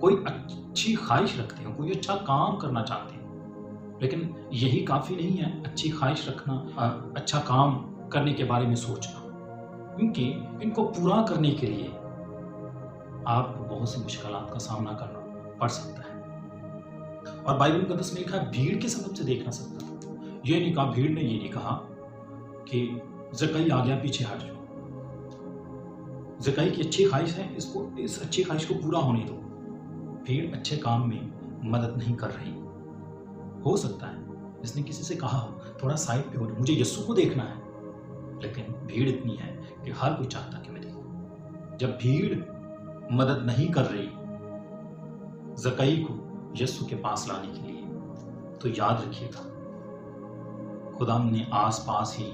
کوئی اچھی خواہش رکھتے ہیں، کوئی اچھا کام کرنا چاہتے ہیں، لیکن یہی کافی نہیں ہے اچھی خواہش رکھنا، اچھا کام کرنے کے بارے میں سوچنا، کیونکہ ان کو پورا کرنے کے لیے آپ کو بہت سی مشکلات کا سامنا کرنا پڑ سکتا ہے۔ اور بائبل مقدس میں لکھا ہے بھیڑ کے سبب سے دیکھ نہ سکتا تھا۔ یہ نہیں کہا، بھیڑ نے یہ نہیں کہا کہ زکئی آ گیا پیچھے ہٹ جاؤ، زکئی کی اچھی خواہش ہے، اس اچھی خواہش کو پورا ہونے دو۔ بھیڑ اچھے کام میں مدد نہیں کر رہی، ہو سکتا ہے اس نے کسی سے کہا ہو تھوڑا سائڈ پہ ہو، مجھے یسوع کو دیکھنا ہے، لیکن بھیڑ اتنی ہے کہ ہر کوئی چاہتا کہ میں دیکھوں۔ جب بھیڑ مدد نہیں کر رہی زکئی کو یسوع کے پاس لانے کے لیے، تو یاد رکھیے گا خدا نے آس پاس ہی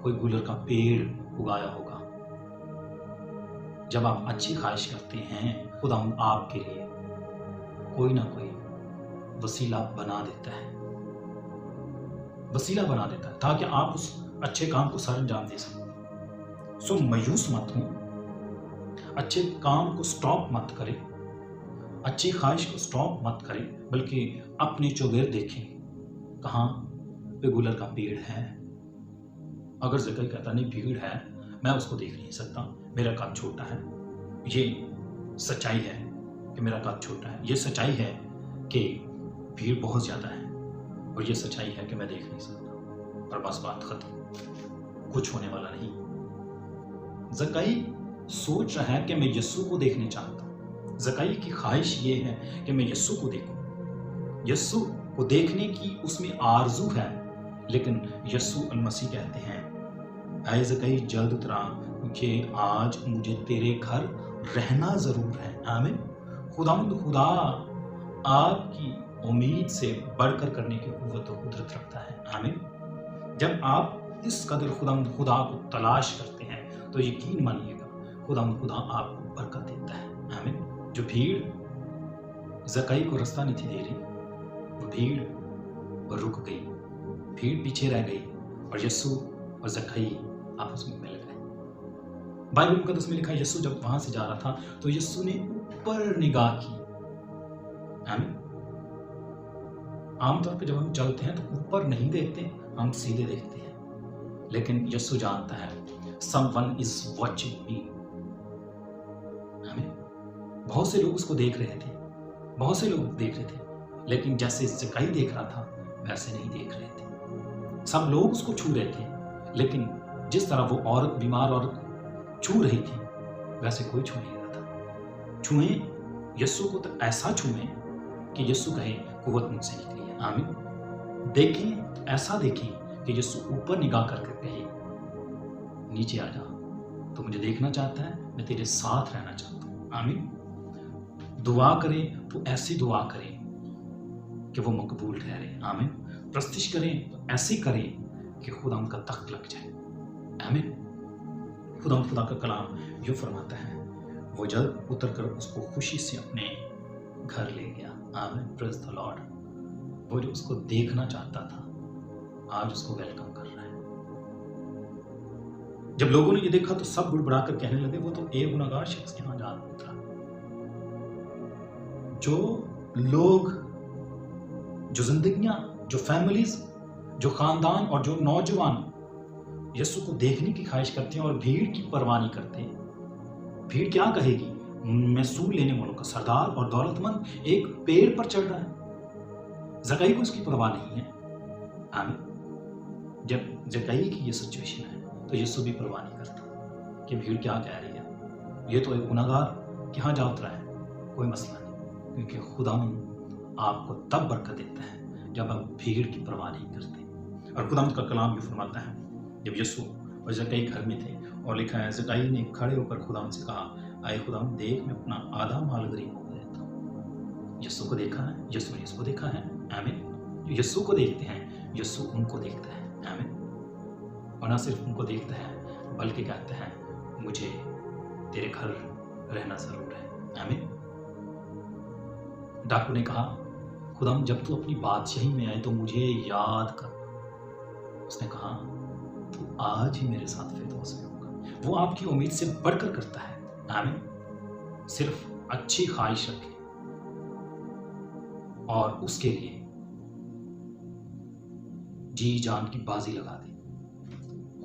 کوئی گلر کا پیڑ اگایا ہوگا۔ جب آپ اچھی خواہش کرتے ہیں، خدا آپ کے لیے کوئی نہ کوئی وسیلہ بنا دیتا ہے، وسیلہ بنا دیتا ہے تاکہ آپ اس اچھے کام کو سر انجام دے سکیں۔ سو مایوس مت ہوں، اچھے کام کو سٹاپ مت کریں، اچھی خواہش کو سٹاپ مت کریں، بلکہ اپنے چوگیر دیکھیں کہاں پہ گلر کا پیڑ ہے۔ اگر زکئی کہتا نہیں بھیڑ ہے، میں اس کو دیکھ نہیں سکتا، میرا قد چھوٹا ہے، یہ سچائی ہے کہ میرا قد چھوٹا ہے، یہ سچائی ہے کہ بھیڑ بہت زیادہ ہے، اور یہ سچائی ہے کہ میں دیکھ نہیں سکتا، اور بس بات ختم، کچھ ہونے والا نہیں۔ زکئی سوچ رہا ہے کہ میں یسوع کو دیکھنے چاہتا ہوں، زکئی کی خواہش یہ ہے کہ میں یسوع کو دیکھوں، یسوع کو دیکھنے کی اس میں آرزو ہے، لیکن یسوع المسیح کہتے ہیں اے زکئی جلد اترا، کیونکہ آج مجھے تیرے گھر رہنا ضرور ہے۔ آمین۔ خدا آپ کی امید سے بڑھ کر کرنے کی قوت و قدرت رکھتا ہے۔ آمین۔ جب آپ اس قدر خدا کو تلاش کرتے ہیں تو یقین مانیے گا خدا آپ کو برکت دیتا ہے۔ آمین۔ جو بھیڑ زکئی کو رستہ نہیں تھی دے رہی، وہ بھیڑ رک گئی، بھیڑ پیچھے رہ گئی، اور یسوع اور زکئی آپس میں مل گئے۔ بائبل مقدس میں لکھا ہے یسوع جب وہاں سے جا رہا تھا تو یسوع نے اوپر نگاہ کی۔ آمین۔ عام طور پہ جب ہم چلتے ہیں تو اوپر نہیں دیکھتے، ہم سیدھے دیکھتے ہیں، لیکن یسوع جانتا ہے someone is watching me۔ آمین۔ بہت سے لوگ اس کو دیکھ رہے تھے، بہت سے لوگ دیکھ رہے تھے، لیکن جیسے زکئی دیکھ رہا تھا ویسے نہیں دیکھ رہے تھے۔ سب لوگ اس کو چھو رہے تھے، لیکن جس طرح وہ عورت، بیمار عورت چھو رہی تھی، ویسے کوئی چھو نہیں رہا تھا۔ چھوئیں یسوع کو، تو ایسا چھوئیں کہ یسوع کہے قوت مجھ سے نکلی ہے۔ آمین۔ دیکھیں تو ایسا دیکھیں کہ یسوع اوپر نگاہ کر کے کہے نیچے آ جا، تو مجھے دیکھنا چاہتا ہے، میں تیرے ساتھ رہنا چاہتا ہوں۔ آمین۔ دعا کریں تو ایسی دعا کریں کہ وہ مقبول ٹھہرے۔ آمین۔ پرستش کریں تو ایسی کریں کہ خدا ان کا تخت لگ جائے۔ آمین۔ خدا کا کلام یوں فرماتا ہے وہ جلد اتر کر اس کو خوشی سے اپنے گھر لے گیا۔ آمین۔ پریز دی لارڈ۔ وہ جو اس کو دیکھنا چاہتا تھا آج اس کو ویلکم کر رہا ہے۔ جب لوگوں نے یہ دیکھا تو سب بڑبڑا کر کہنے لگے وہ تو ایک گنہگار شخص یہاں جا اترا۔ جو لوگ، جو زندگیاں، جو فیملیز، جو خاندان اور جو نوجوان یسوع کو دیکھنے کی خواہش کرتے ہیں اور بھیڑ کی پرواہ نہیں کرتے، بھیڑ کیا کہے گی؟ محصول لینے والوں کا سردار اور دولت مند ایک پیڑ پر چڑھ رہا ہے، زکئی کو اس کی پرواہ نہیں ہے۔ آمین۔ جب زکئی کی یہ سچویشن ہے تو یسوع بھی پرواہ نہیں کرتا کہ بھیڑ کیا کہہ رہی ہے، یہ تو ایک گنہگار کہاں جا اترا ہے، کوئی مسئلہ نہیں، کیونکہ خدا آپ کو تب برکت دیتا ہے جب آپ بھیڑ کی پرواہ نہیں کرتے۔ اور خدا کا کلام بھی فرماتا ہے جب یسوع اور زکئی گھر میں تھے اور لکھا ہے زکئی نے کھڑے ہو کر خدا سے کہا اے خدا دیکھ میں اپنا آدھا مال غریبوں کو دیتا ہوں۔ یسوع کو دیکھا ہے، یسوع نے اس کو دیکھا ہے۔ آمین۔ یسوع کو دیکھتے ہیں، یسوع ان کو دیکھتا ہے۔ آمین۔ اور نہ صرف ان کو دیکھتا ہے بلکہ کہتا ہے مجھے تیرے گھر رہنا ضرور ہے۔ آمین۔ ڈاکو نے کہا خدا جب تو اپنی بادشاہی میں آئے تو مجھے یاد کر۔ اس نے کہا تو آج ہی میرے ساتھ فردوس میں ہوگا۔ وہ آپ کی امید سے بڑھ کر کرتا ہے۔ آمین۔ صرف اچھی خواہش رکھیں، اور اس کے لیے جی جان کی بازی لگا دیں،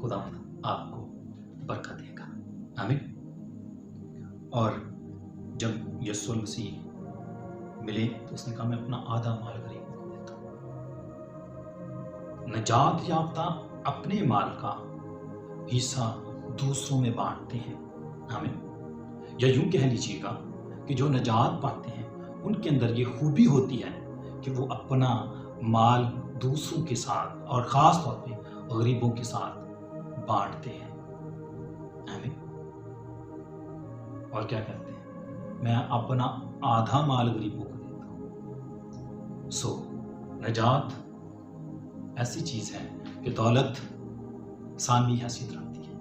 خدا آپ کو برکت دے گا، آمین۔ اور جب یسوع مسیح ملے تو اس نے کہا میں اپنا آدھا مال غریبوں کو دیتا ہوں۔ نجات یافتہ اپنے مال کا حصہ دوسروں میں بانٹتے ہیں، آمین۔ یا یوں کہہ لیجیے گا کہ جو نجات پاتے ہیں ان کے اندر یہ خوبی ہوتی ہے کہ وہ اپنا مال دوسروں کے ساتھ اور خاص طور پہ غریبوں کے ساتھ بانٹتے ہیں، آمین۔ اور کیا کہتے ہیں؟ میں اپنا آدھا مال غریبوں کو دیتا ہوں۔ سو نجات ایسی چیز ہے کہ دولت ثانوی حیثیت رکھتی ہے،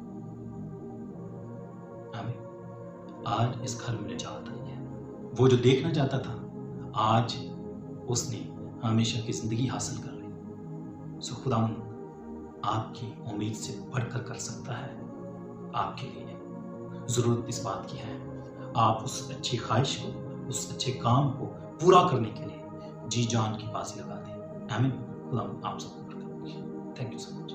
آمین۔ آج اس گھر میں نجات آئی ہے۔ وہ جو دیکھنا چاہتا تھا آج اس نے ہمیشہ کی زندگی حاصل کر لی۔ سو خدا آپ کی امید سے بڑھ کر سکتا ہے۔ آپ کے لیے ضرورت اس بات کی ہے آپ اس اچھی خواہش کو، اس اچھے کام کو پورا کرنے کے لیے جی جان کی بازی لگا دیں، آمین۔ خدا آپ سب کو برکت دے۔ Thank you so much.